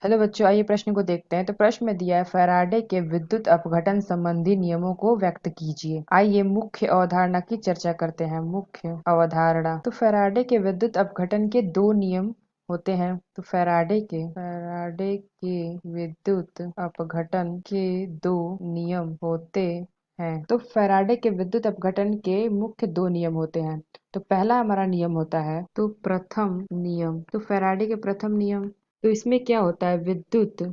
Hello बच्चों, आइए प्रश्न को देखते हैं। तो प्रश्न में दिया है, फैराडे के विद्युत अपघटन संबंधी नियमों को व्यक्त कीजिए। आइए मुख्य अवधारणा की चर्चा करते हैं। मुख्य अवधारणा। तो फैराडे के विद्युत अपघटन के दो नियम होते हैं। तो फैराडे के विद्युत अपघटन के दो नियम होते हैं। तो फैराडे के विद्युत अपघटन के मुख्य दो नियम होते हैं। तो पहला हमारा नियम होता है तो प्रथम नियम। तो फैराडे के प्रथम नियम, तो इसमें क्या होता है, वैद्युत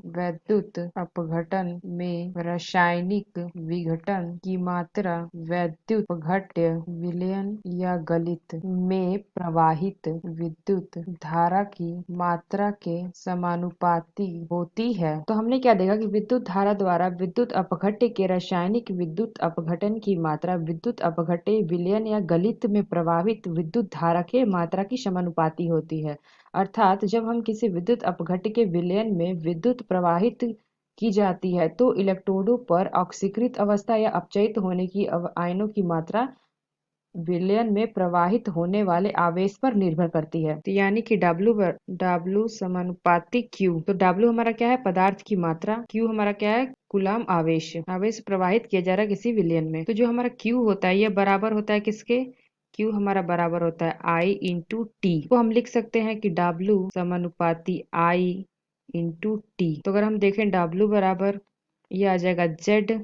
अपघटन में रासायनिक विघटन की मात्रा वैद्युत अपघट्य विलयन या गलित में प्रवाहित विद्युत धारा की मात्रा के समानुपाती होती है। तो हमने क्या देखा कि विद्युत धारा द्वारा विद्युत अपघट्य के रासायनिक विद्युत अपघटन की मात्रा विद्युत अपघट्य विलयन या गलित में प्रवाहित विद्युत धारा के मात्रा की समानुपाती होती है। अर्थात जब हम किसी विद्युत अपघट्य के विलयन में विद्युत प्रवाहित की जाती है तो इलेक्ट्रोडों पर ऑक्सीकृत अवस्था या अपचयित होने की आयनों की मात्रा विलयन में प्रवाहित होने वाले आवेश पर निर्भर करती है। तो यानी कि W समानुपाती Q। तो W हमारा क्या है, पदार्थ की मात्रा। Q हमारा क्या है, कूलाम आवेश। आवेश प्रवाहित किया जा रहा है किसी विलयन में। तो जो हमारा Q होता है, यह बराबर होता है किसके, Q हमारा बराबर होता है I इंटू टी। को हम लिख सकते हैं कि W समानुपाती I इंटू टी। तो अगर हम देखें W बराबर, ये आ जाएगा Z,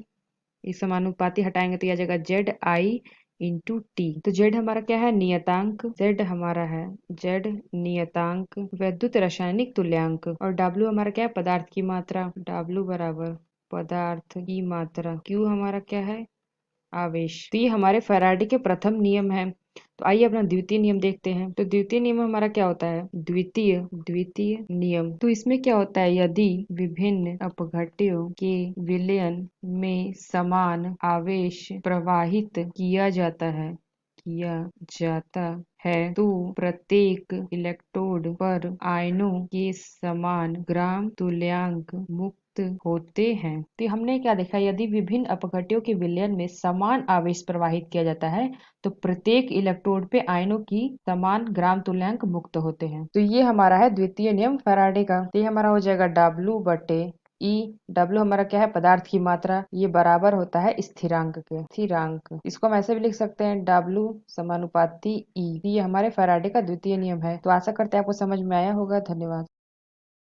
इस समानुपाती हटाएंगे तो ये आ जाएगा ZI इंटू टी। तो Z हमारा क्या है, नियतांक। Z हमारा है, Z नियतांक वैद्युत रासायनिक तुल्यांक। और W हमारा क्या है, पदार्थ की मात्रा। W बराबर पदार्थ की मात्रा। Q हमारा क्या है, आवेश। तो ये हमारे फैराडे के प्रथम नियम है। तो आइए अपना द्वितीय नियम देखते हैं। तो द्वितीय नियम हमारा क्या होता है, द्वितीय नियम। तो इसमें क्या होता है, यदि विभिन्न अपघट्यों के विलयन में समान आवेश प्रवाहित किया जाता है तो प्रत्येक इलेक्ट्रोड पर आयनों के समान ग्राम तुल्यांक मुक्त होते हैं। तो हमने क्या देखा, यदि विभिन्न अपघट्यों के विलयन में समान आवेश प्रवाहित किया जाता है तो प्रत्येक इलेक्ट्रोड पे आयनों की समान ग्राम तुल्यांक मुक्त होते हैं। तो ये हमारा है द्वितीय नियम फैराडे का। तो ये हमारा हो जाएगा W बटे ई। डब्ल्यू हमारा क्या है, पदार्थ की मात्रा। ये बराबर होता है स्थिरांक। इसको हम ऐसे भी लिख सकते हैं, W समानुपाती ई। ये हमारे फैराडे का द्वितीय नियम है। तो आशा करते हैं आपको समझ में आया होगा। धन्यवाद।